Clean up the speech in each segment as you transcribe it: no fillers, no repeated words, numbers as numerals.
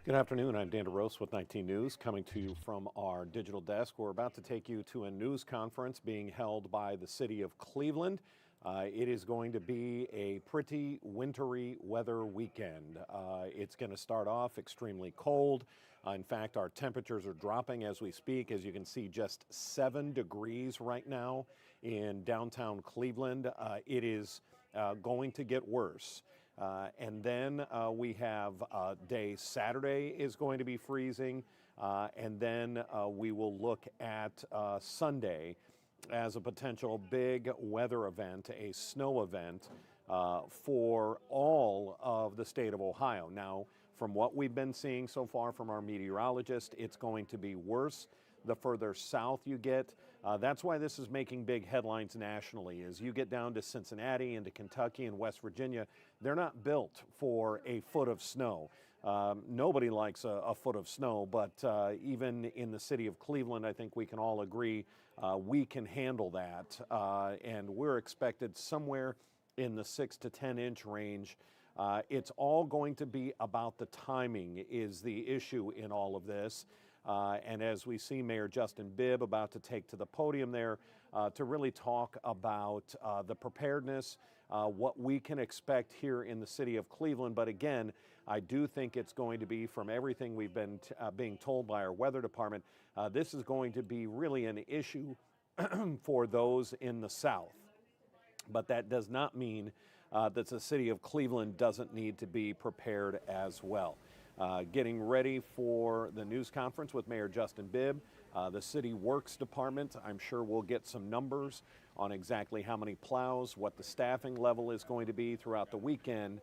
Good afternoon. I'm Dan DeRose with 19 News, coming to you from our digital desk. We're about to take you to a news conference being held by the city of Cleveland. It is going to be a pretty wintry weather weekend. It's going to start off extremely cold. In fact, our temperatures are dropping as we speak. As you can see, just 7 degrees right now in downtown Cleveland. It is going to get worse. And then we have day Saturday is going to be freezing, and then we will look at Sunday as a potential big weather event, a snow event for all of the state of Ohio. Now, from what we've been seeing so far from our meteorologist, it's going to be worse the further south you get. That's why this is making big headlines nationally. As you get down to Cincinnati and to Kentucky and West Virginia, they're not built for a foot of snow. Nobody likes a foot of snow, but even in the city of Cleveland, I think we can all agree we can handle that. And we're expected somewhere in the 6 to 10 inch range. It's all going to be about the timing is the issue in all of this. And as we see Mayor Justin Bibb about to take to the podium there to really talk about the preparedness, what we can expect here in the city of Cleveland. But again, I do think it's going to be, from everything we've been being told by our weather department, this is going to be really an issue for those in the South. But that does not mean that the city of Cleveland doesn't need to be prepared as well. Getting ready for the news conference with Mayor Justin Bibb. The City Works Department, I'm sure we'll get some numbers on exactly how many plows, what the staffing level is going to be throughout the weekend.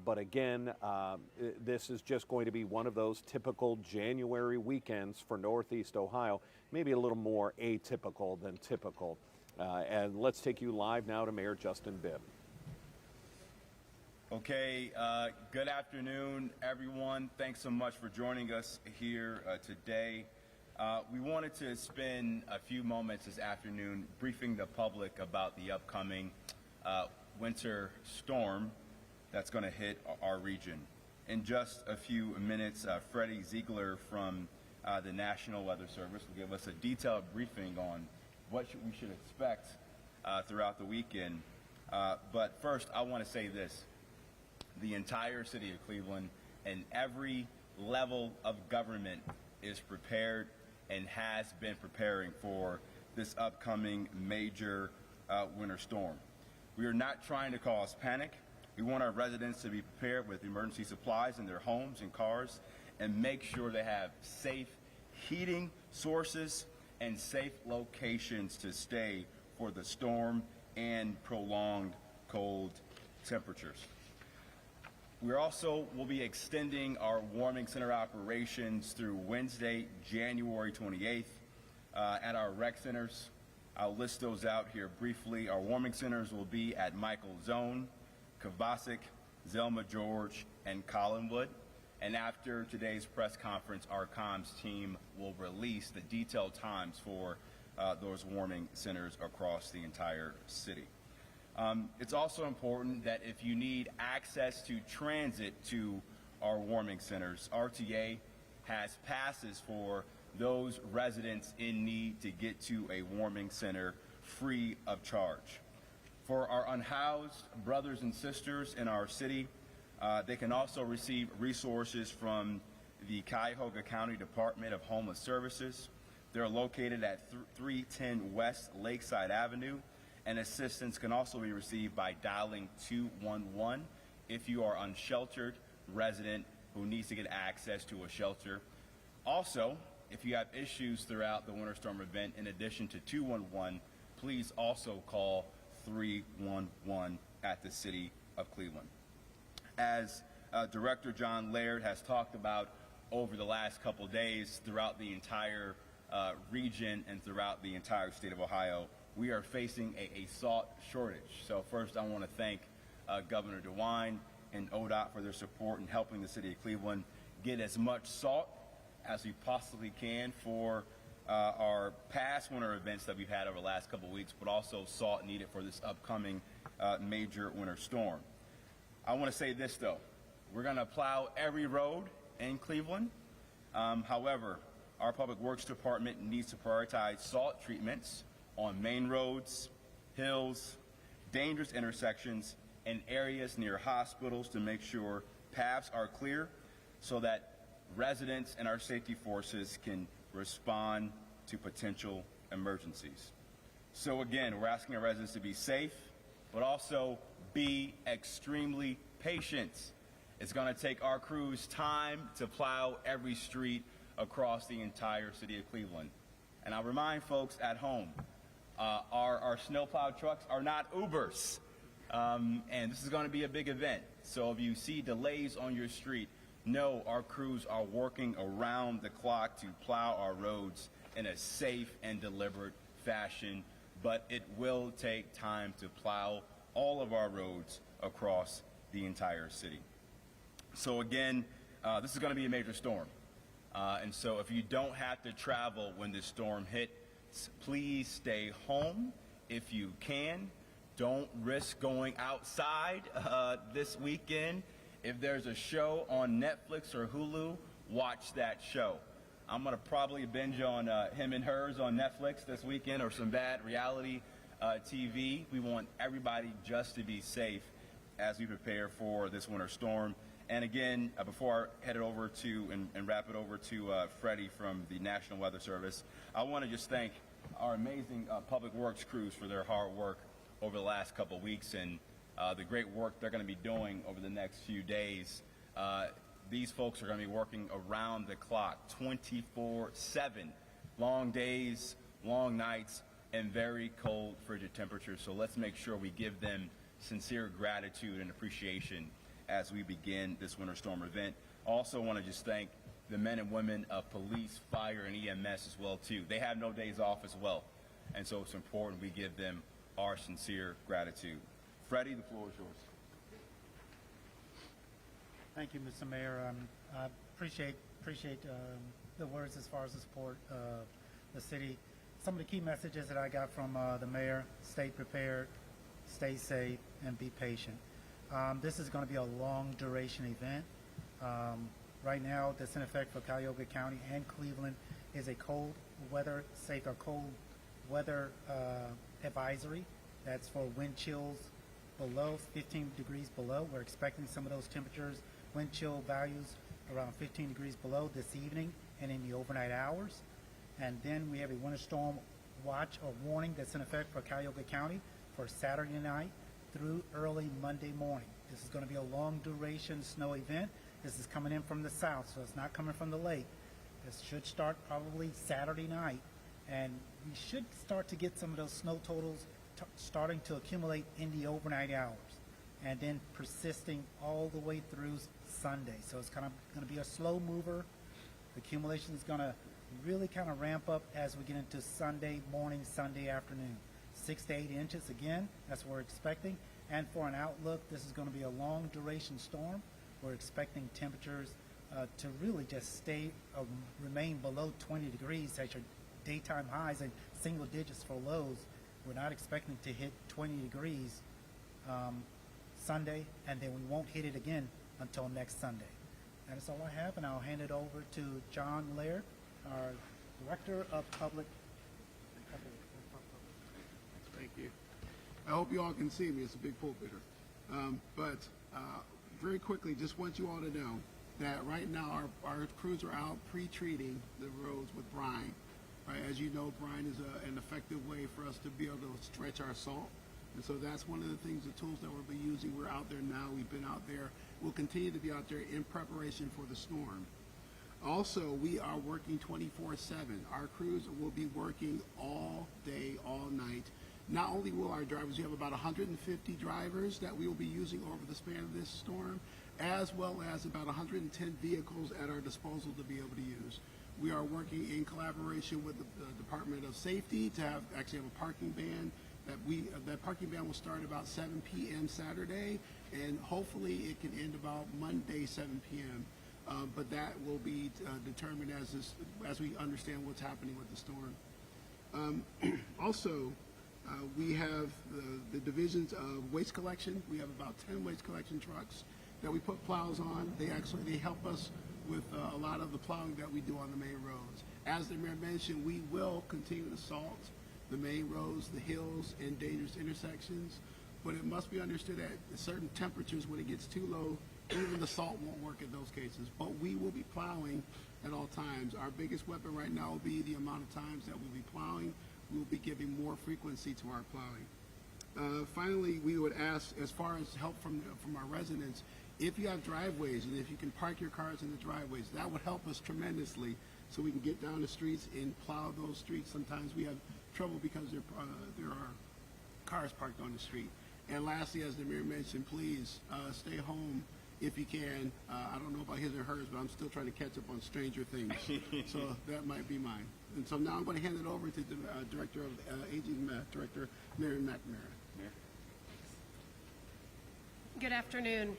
But again, this is just going to be one of those typical January weekends for Northeast Ohio, maybe a little more atypical than typical. And let's take you live now to Mayor Justin Bibb. Okay, good afternoon, everyone. Thanks so much for joining us here today. We wanted to spend a few moments this afternoon briefing the public about the upcoming winter storm that's going to hit our region. In just a few minutes, Freddie Ziegler from the National Weather Service will give us a detailed briefing on what we should expect throughout the weekend. But first, I want to say this. The entire city of Cleveland and every level of government is prepared and has been preparing for this upcoming major winter storm. We are not trying to cause panic. We want our residents to be prepared with emergency supplies in their homes and cars and make sure they have safe heating sources and safe locations to stay for the storm and prolonged cold temperatures. We also will be extending our warming center operations through Wednesday, January 28th at our rec centers. I'll list those out here briefly. Our warming centers will be at Michael Zone, Kavasic, Zelma George, and Collinwood. And after today's press conference, our comms team will release the detailed times for those warming centers across the entire city. It's also important that if you need access to transit to our warming centers, RTA has passes for those residents in need to get to a warming center free of charge. For our unhoused brothers and sisters in our city, they can also receive resources from the Cuyahoga County Department of Homeless Services. They're located at 310 West Lakeside Avenue. And assistance can also be received by dialing 211 if you are an unsheltered resident who needs to get access to a shelter. Also, if you have issues throughout the winter storm event, in addition to 211, please also call 311 at the City of Cleveland. As Director John Laird has talked about over the last couple of days throughout the entire region and throughout the entire state of Ohio, we are facing a salt shortage. So first, I want to thank Governor DeWine and ODOT for their support in helping the city of Cleveland get as much salt as we possibly can for our past winter events that we've had over the last couple of weeks, but also salt needed for this upcoming major winter storm. I want to say this, though. We're going to plow every road in Cleveland. However, our Public Works Department needs to prioritize salt treatments on main roads, hills, dangerous intersections, and areas near hospitals to make sure paths are clear so that residents and our safety forces can respond to potential emergencies. So again, we're asking our residents to be safe, but also be extremely patient. It's going to take our crews time to plow every street across the entire city of Cleveland. And I'll remind folks at home, our snowplow trucks are not Ubers. And this is going to be a big event. So if you see delays on your street, know our crews are working around the clock to plow our roads in a safe and deliberate fashion. But it will take time to plow all of our roads across the entire city. So again, this is going to be a major storm. And so if you don't have to travel when this storm hits, please stay home if you can. Don't risk going outside this weekend. If there's a show on Netflix or Hulu, watch that show. I'm going to probably binge on Him and Hers on Netflix this weekend, or some bad reality TV. We want everybody just to be safe as we prepare for this winter storm. And again, before I head it over to and wrap it over to Freddie from the National Weather Service, I want to just thank our amazing public works crews for their hard work over the last couple of weeks and the great work they're going to be doing over the next few days. These folks are going to be working around the clock, 24/7, long days, long nights, and very cold, frigid temperatures. So let's make sure we give them sincere gratitude and appreciation as we begin this winter storm event. Also want to just thank the men and women of police, fire, and EMS as well, too. They have no days off as well. And so it's important we give them our sincere gratitude. Freddie, the floor is yours. Thank you, Mr. Mayor. I appreciate the words as far as the support of the city. Some of the key messages that I got from the mayor: stay prepared, stay safe, and be patient. This is going to be a long duration event. Right now, that's in effect for Cuyahoga County and Cleveland is a cold weather advisory. That's for wind chills below 15 degrees below. We're expecting some of those temperatures, wind chill values around 15 degrees below this evening and in the overnight hours. And then we have a winter storm watch or warning that's in effect for Cuyahoga County for Saturday night through early Monday morning. This is going to be a long duration snow event. This is coming in from the south, so it's not coming from the lake. This should start probably Saturday night, and we should start to get some of those snow totals starting to accumulate in the overnight hours and then persisting all the way through Sunday. So it's kind of going to be a slow mover. The accumulation is going to really kind of ramp up as we get into Sunday morning, Sunday afternoon. 6 to 8 inches again, that's what we're expecting. And for an outlook, this is going to be a long duration storm. We're expecting temperatures to really just remain below 20 degrees at your daytime highs and single digits for lows. We're not expecting to hit 20 degrees Sunday, and then we won't hit it again until next Sunday. That is all I have, and I'll hand it over to John Laird, our Director of Public. Thank you. I hope you all can see me. It's a big pulpitter. But very quickly, just want you all to know that right now our crews are out pre-treating the roads with brine. Right? As you know, brine is an effective way for us to be able to stretch our salt. And so that's one of the things, the tools that we'll be using. We're out there now. We've been out there. We'll continue to be out there in preparation for the storm. Also, we are working 24/7. Our crews will be working all day, all night. Not only will our drivers, we have about 150 drivers that we will be using over the span of this storm, as well as about 110 vehicles at our disposal to be able to use. We are working in collaboration with the Department of Safety to actually have a parking ban. That parking ban will start about 7 p.m. Saturday, and hopefully it can end about Monday 7 p.m. But that will be determined as we understand what's happening with the storm. Also, we have the divisions of waste collection. We have about 10 waste collection trucks that we put plows on. They help us with a lot of the plowing that we do on the main roads. As the mayor mentioned, we will continue to salt the main roads, the hills, and dangerous intersections, but it must be understood at certain temperatures, when it gets too low, even the salt won't work in those cases. But we will be plowing at all times. Our biggest weapon right now will be the amount of times that we'll be plowing. We'll be giving more frequency to our plowing. Finally, we would ask, as far as help from our residents, if you have driveways and if you can park your cars in the driveways, that would help us tremendously so we can get down the streets and plow those streets. Sometimes we have trouble because there are cars parked on the street. And lastly, as the mayor mentioned, please stay home if you can. I don't know about his or hers, but I'm still trying to catch up on Stranger Things. So that might be mine. And so now I'm going to hand it over to the Director of Aging, Director Mary McNamara. Good afternoon.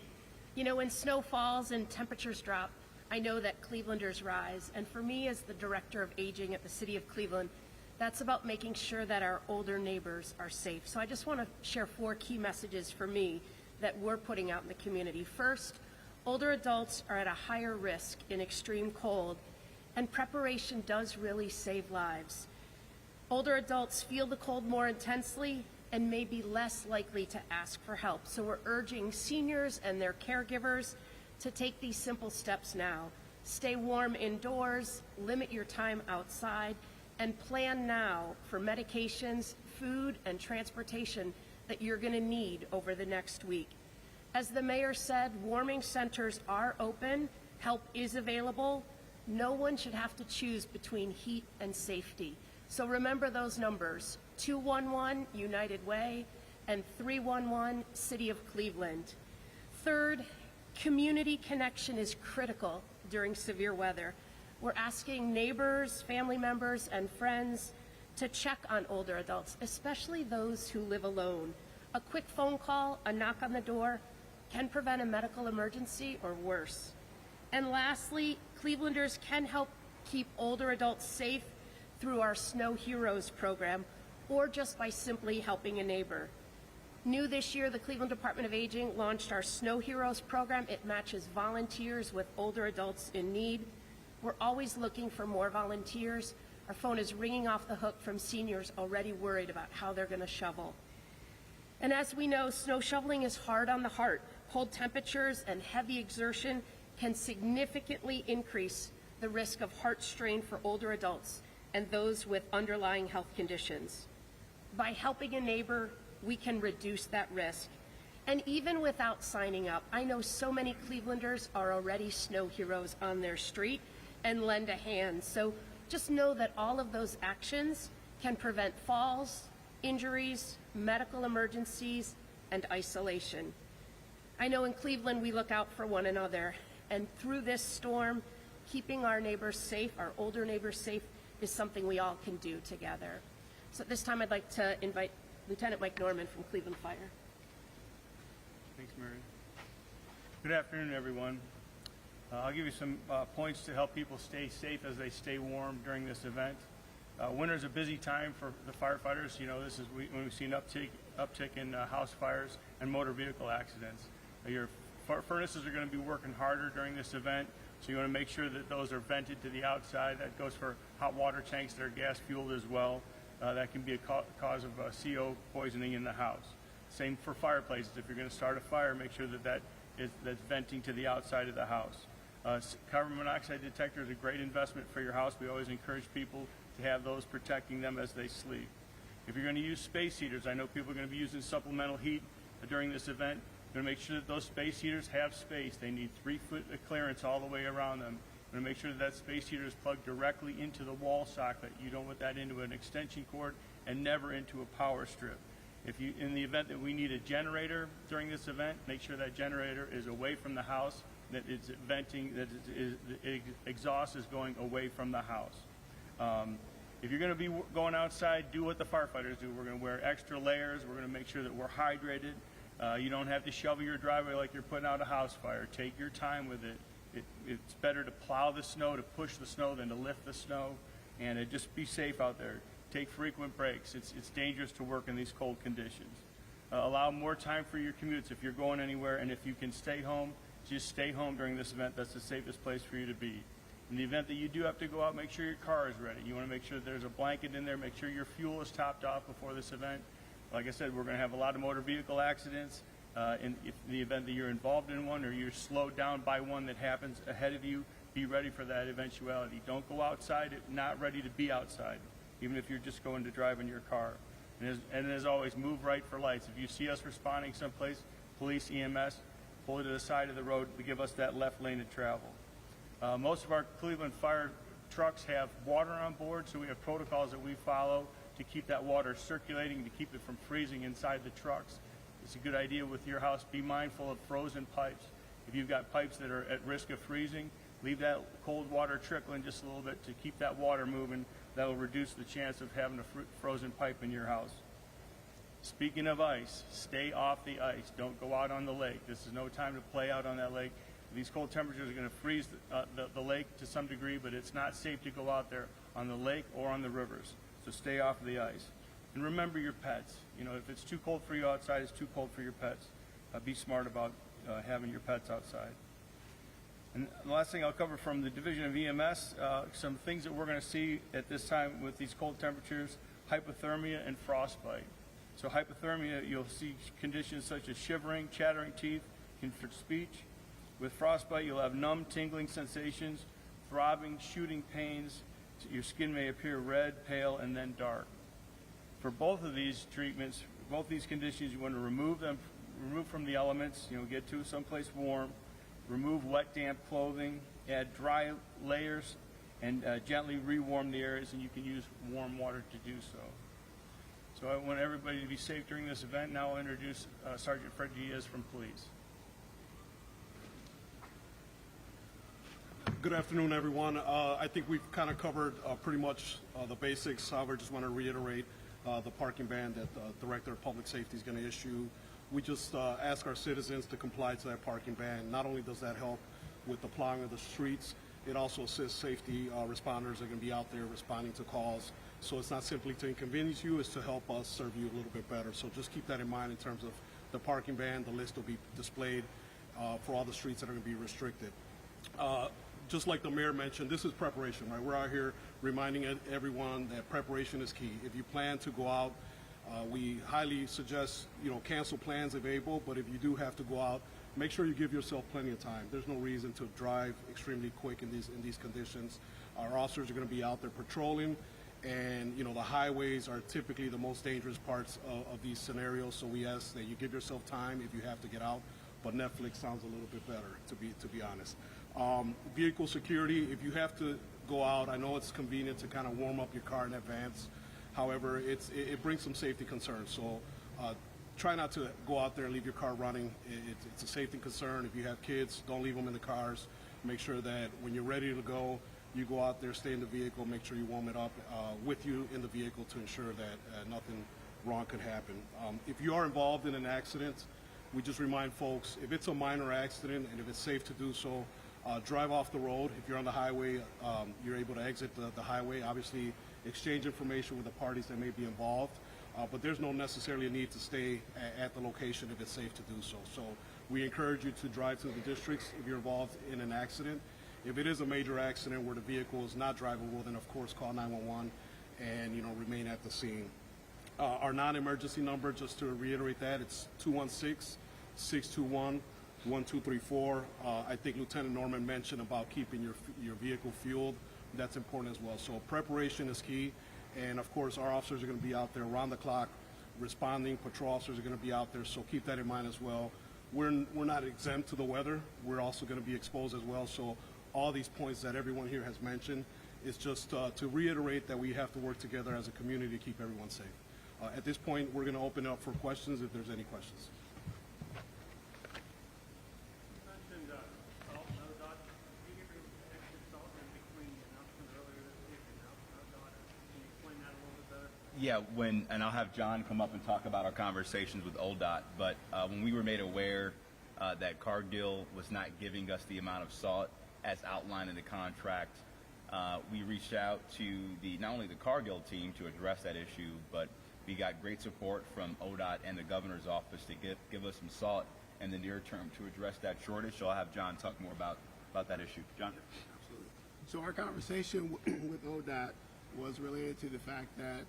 You know, when snow falls and temperatures drop, I know that Clevelanders rise. And for me, as the Director of Aging at the City of Cleveland, that's about making sure that our older neighbors are safe. So I just want to share 4 key messages for me that we're putting out in the community. First, older adults are at a higher risk in extreme cold, and preparation does really save lives. Older adults feel the cold more intensely and may be less likely to ask for help. So we're urging seniors and their caregivers to take these simple steps now. Stay warm indoors, limit your time outside, and plan now for medications, food, and transportation that you're going to need over the next week. As the mayor said, warming centers are open, help is available. No one should have to choose between heat and safety. So remember those numbers, 211 United Way and 311 City of Cleveland. Third, community connection is critical during severe weather. We're asking neighbors, family members, and friends to check on older adults, especially those who live alone. A quick phone call, a knock on the door can prevent a medical emergency or worse. And lastly, Clevelanders can help keep older adults safe through our Snow Heroes program, or just by simply helping a neighbor. New this year, the Cleveland Department of Aging launched our Snow Heroes program. It matches volunteers with older adults in need. We're always looking for more volunteers. Our phone is ringing off the hook from seniors already worried about how they're going to shovel. And as we know, snow shoveling is hard on the heart. Cold temperatures and heavy exertion can significantly increase the risk of heart strain for older adults and those with underlying health conditions. By helping a neighbor, we can reduce that risk. And even without signing up, I know so many Clevelanders are already snow heroes on their street and lend a hand. So just know that all of those actions can prevent falls, injuries, medical emergencies, and isolation. I know in Cleveland we look out for one another, and through this storm, keeping our neighbors safe, our older neighbors safe, is something we all can do together. So at this time, I'd like to invite Lieutenant Mike Norman from Cleveland Fire. Thanks, Mary. Good afternoon, everyone. I'll give you some points to help people stay safe as they stay warm during this event. Winter is a busy time for the firefighters. You know, this is when we've seen uptick in house fires and motor vehicle accidents. Your furnaces are going to be working harder during this event, so you want to make sure that those are vented to the outside. That goes for hot water tanks that are gas fueled as well. That can be a cause of CO poisoning in the house. Same for fireplaces. If you're going to start a fire, make sure that's venting to the outside of the house. Carbon monoxide detector is a great investment for your house. We always encourage people to have those protecting them as they sleep. If you're going to use space heaters, I know people are going to be using supplemental heat during this event. You're going to make sure that those space heaters have space. They need 3 foot of clearance all the way around them. You're going to make sure that space heater is plugged directly into the wall socket. You don't want that into an extension cord and never into a power strip. In the event that we need a generator during this event, make sure that generator is away from the house, that it's venting, that the exhaust is going away from the house. If you're going to be going outside, do what the firefighters do. We're going to wear extra layers. We're going to make sure that we're hydrated. You don't have to shovel your driveway like you're putting out a house fire. Take your time with it. It's better to plow the snow, to push the snow, than to lift the snow. And just be safe out there. Take frequent breaks. It's dangerous to work in these cold conditions. Allow more time for your commutes if you're going anywhere, and if you can stay home, just stay home during this event. That's the safest place for you to be. In the event that you do have to go out, make sure your car is ready. You want to make sure there's a blanket in there. Make sure your fuel is topped off before this event. Like I said, we're going to have a lot of motor vehicle accidents. In the event that you're involved in one or you're slowed down by one that happens ahead of you, be ready for that eventuality. Don't go outside not ready to be outside, even if you're just going to drive in your car. And as always, move right for lights. If you see us responding someplace, police, EMS, pull it to the side of the road to give us that left lane of travel. Most of our Cleveland fire trucks have water on board, so we have protocols that we follow to keep that water circulating, to keep it from freezing inside the trucks. It's a good idea with your house. Be mindful of frozen pipes. If you've got pipes that are at risk of freezing, leave that cold water trickling just a little bit to keep that water moving. That will reduce the chance of having a frozen pipe in your house. Speaking of ice, stay off the ice. Don't go out on the lake. This is no time to play out on that lake. These cold temperatures are going to freeze the lake to some degree, but it's not safe to go out there on the lake or on the rivers. So stay off the ice. And remember your pets. You know, if it's too cold for you outside, it's too cold for your pets. Be smart about having your pets outside. And the last thing I'll cover from the Division of EMS, some things that we're going to see at this time with these cold temperatures, hypothermia and frostbite. So hypothermia, you'll see conditions such as shivering, chattering teeth, infant speech. With frostbite, you'll have numb, tingling sensations, throbbing, shooting pains. Your skin may appear red, pale, and then dark. For both of these treatments, both these conditions, you want to remove from the elements, get to someplace warm, remove wet, damp clothing, add dry layers, and gently rewarm the areas, and you can use warm water to do so. So I want everybody to be safe during this event. Now I'll introduce Sergeant Fred Diaz from Police. Good afternoon, everyone. I think we've kind of covered pretty much the basics. However, I just want to reiterate the parking ban that the Director of Public Safety is going to issue. We just ask our citizens to comply to that parking ban. Not only does that help with the plowing of the streets, it also assists safety responders that are going to be out there responding to calls. So it's not simply to inconvenience you, it's to help us serve you a little bit better. So just keep that in mind in terms of the parking ban. The list will be displayed for all the streets that are going to be restricted. Just like the mayor mentioned, this is preparation, right? We're out here reminding everyone that preparation is key. If you plan to go out, we highly suggest, cancel plans if able, but if you do have to go out, make sure you give yourself plenty of time. There's no reason to drive extremely quick in these conditions. Our officers are going to be out there patrolling, and the highways are typically the most dangerous parts of these scenarios, so we ask that you give yourself time if you have to get out, but Netflix sounds a little bit better, to be honest. Vehicle security, if you have to go out, I know it's convenient to kind of warm up your car in advance. However, it brings some safety concerns. So try not to go out there and leave your car running. It's a safety concern. If you have kids, don't leave them in the cars. Make sure that when you're ready to go, you go out there, stay in the vehicle, make sure you warm it up with you in the vehicle to ensure that nothing wrong could happen. If you are involved in an accident, we just remind folks, if it's a minor accident and if it's safe to do so, drive off the road. If you're on the highway, you're able to exit the highway. Obviously, exchange information with the parties that may be involved, but there's no necessarily a need to stay at the location if it's safe to do so. So we encourage you to drive to the districts if you're involved in an accident. If it is a major accident where the vehicle is not drivable, then of course call 911 and remain at the scene. Our non-emergency number, just to reiterate that, it's 216-621-1234. I think Lieutenant Norman mentioned about keeping your vehicle fueled. That's important as well. So preparation is key, and of course our officers are going to be out there around the clock responding. Patrol officers are going to be out there, so keep that in mind as well. We're not exempt to the weather. We're also going to be exposed as well. So all these points that everyone here has mentioned is just to reiterate that we have to work together as a community to keep everyone safe. At this point, we're going to open up for questions if there's any questions. Yeah, and I'll have John come up and talk about our conversations with ODOT, but when we were made aware that Cargill was not giving us the amount of salt as outlined in the contract, we reached out to not only the Cargill team to address that issue, but we got great support from ODOT and the governor's office to give us some salt in the near term to address that shortage. So I'll have John talk more about that issue. John? Absolutely. So our conversation with ODOT was related to the fact that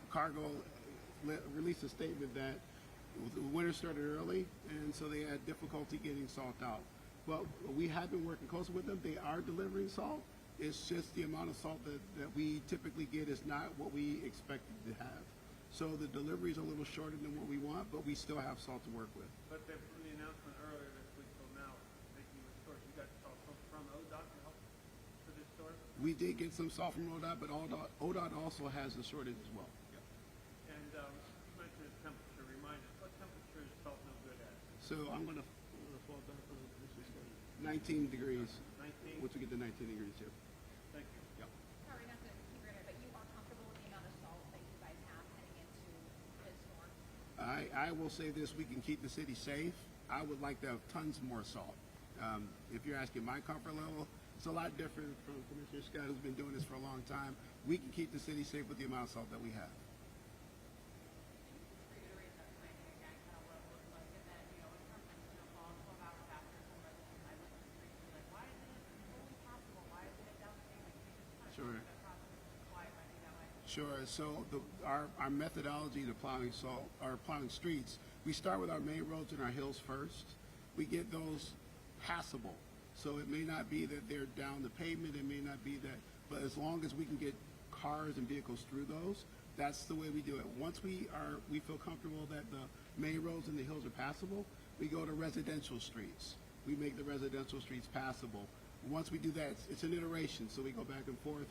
Cargill released a statement that the winter started early, and so they had difficulty getting salt out. But we have been working closely with them. They are delivering salt. It's just the amount of salt that we typically get is not what we expected to have. So the delivery is a little shorter than what we want, but we still have salt to work with. But from the announcement earlier this week till now, making the source, you got salt from ODOT to help for this source? We did get some salt from ODOT, but ODOT also has a shortage as well. And you mentioned temperature. Remind us, what temperature is salt no good at? So I'm going to fall back on this is 19 degrees, 19? which we get to 19 degrees here. Thank you. Yep. Sorry, not to keep running, but you are comfortable with the amount of salt that you guys have heading into this storm? I will say this, we can keep the city safe. I would like to have tons more salt. If you're asking my comfort level, it's a lot different from Commissioner Scott, who's been doing this for a long time. We can keep the city safe with the amount of salt that we have. Reiterate that plan again, kind of what it looks like, and then, in terms of snowfall, 12 hours after, some residents might look at the streets and be like, why isn't it fully possible? Why isn't it down payment? Can you just kind of Sure. that process why it might be that way? Sure. So our methodology to plowing salt or plowing streets, we start with our main roads and our hills first. We get those passable. So it may not be that they're down the pavement. It may not be that, but as long as we can get cars and vehicles through those, that's the way we do it. Once we feel comfortable that the main roads and the hills are passable, we go to residential streets. We make the residential streets passable. Once we do that, it's an iteration. So we go back and forth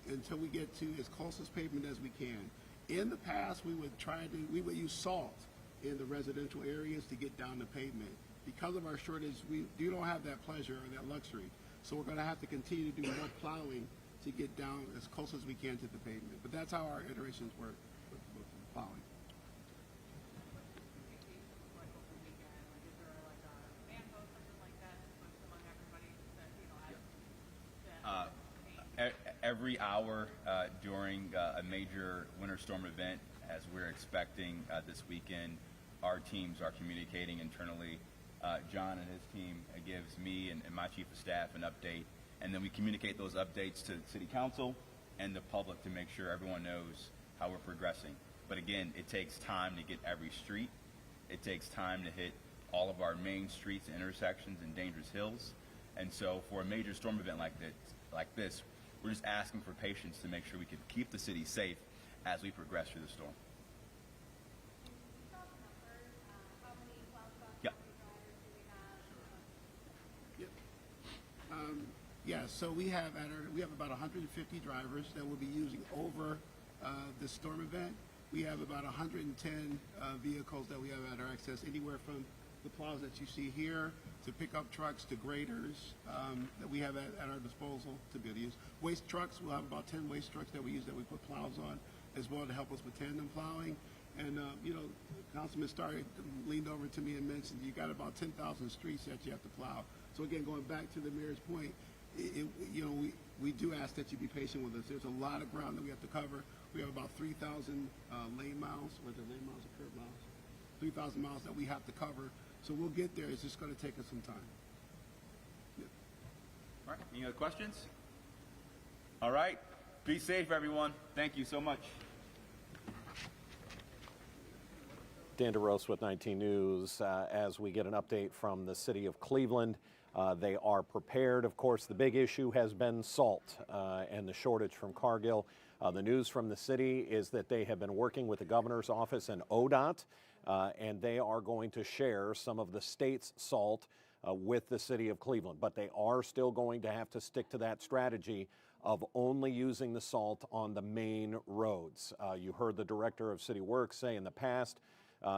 until we get to as close as pavement as we can. In the past, we would use salt in the residential areas to get down the pavement. Because of our shortage, we don't have that pleasure or that luxury. So we're going to have to continue to do more plowing to get down as close as we can to the pavement. But that's how our iterations work with plowing. Every hour during a major winter storm event, as we're expecting this weekend, our teams are communicating internally. John and his team gives me and my chief of staff an update, and then we communicate those updates to City Council and the public to make sure everyone knows how we're progressing. But again, it takes time to get every street. It takes time to hit all of our main streets and intersections and dangerous hills. And so for a major storm event like this, we're just asking for patience to make sure we can keep the city safe as we progress through the storm. Yeah. Yeah, so we have about 150 drivers that will be using over the storm event. We have about 110 vehicles that we have at our access, anywhere from the plows that you see here to pickup trucks to graders that we have at our disposal to be able to use. Waste trucks, we'll have about 10 waste trucks that we use that we put plows on as well to help us with tandem plowing. And, Councilman Starr leaned over to me and mentioned you got about 10,000 streets that you have to plow. So again, going back to the mayor's point, we do ask that you be patient with us. There's a lot of ground that we have to cover. We have about 3,000 lane miles, whether lane miles or curb miles, 3,000 miles that we have to cover. So we'll get there. It's just going to take us some time. Yeah. All right, any other questions? All right, be safe, everyone. Thank you so much. Dan DeRose with 19 News. As we get an update from the city of Cleveland, they are prepared. Of course, the big issue has been salt and the shortage from Cargill. The news from the city is that they have been working with the governor's office and ODOT, and they are going to share some of the state's salt with the city of Cleveland. But they are still going to have to stick to that strategy of only using the salt on the main roads. You heard the director of City Works say in the past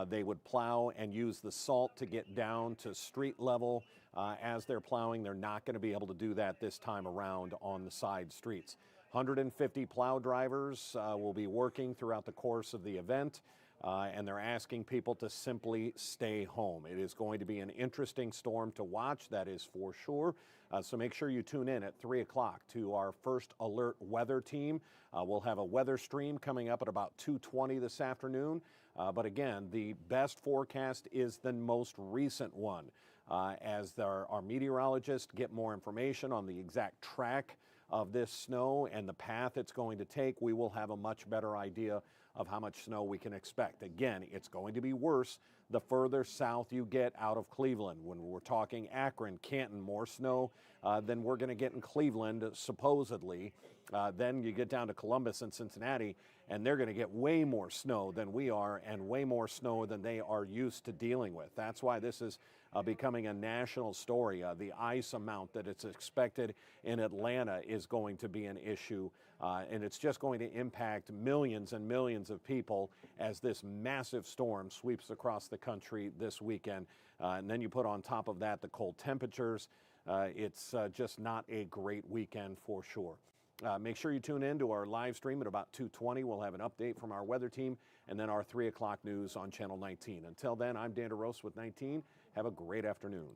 they would plow and use the salt to get down to street level as they're plowing. They're not going to be able to do that this time around on the side streets. 150 plow drivers will be working throughout the course of the event. and they're asking people to simply stay home. It is going to be an interesting storm to watch, that is for sure. So make sure you tune in at 3 o'clock to our first alert weather team. We'll have a weather stream coming up at about 2:20 this afternoon. But again, the best forecast is the most recent one. As our meteorologists get more information on the exact track of this snow and the path it's going to take, we will have a much better idea of how much snow we can expect. Again, it's going to be worse the further south you get out of Cleveland. When we're talking Akron, Canton, more snow than we're going to get in Cleveland, supposedly. Then you get down to Columbus and Cincinnati, and they're going to get way more snow than we are and way more snow than they are used to dealing with. That's why this is becoming a national story. The ice amount that it's expected in Atlanta is going to be an issue, and it's just going to impact millions and millions of people as this massive storm sweeps across the country this weekend. And then you put on top of that the cold temperatures. It's just not a great weekend for sure. Make sure you tune in to our live stream at about 2:20. We'll have an update from our weather team and then our 3 o'clock news on Channel 19. Until then, I'm Dan DeRose with 19. Have a great afternoon.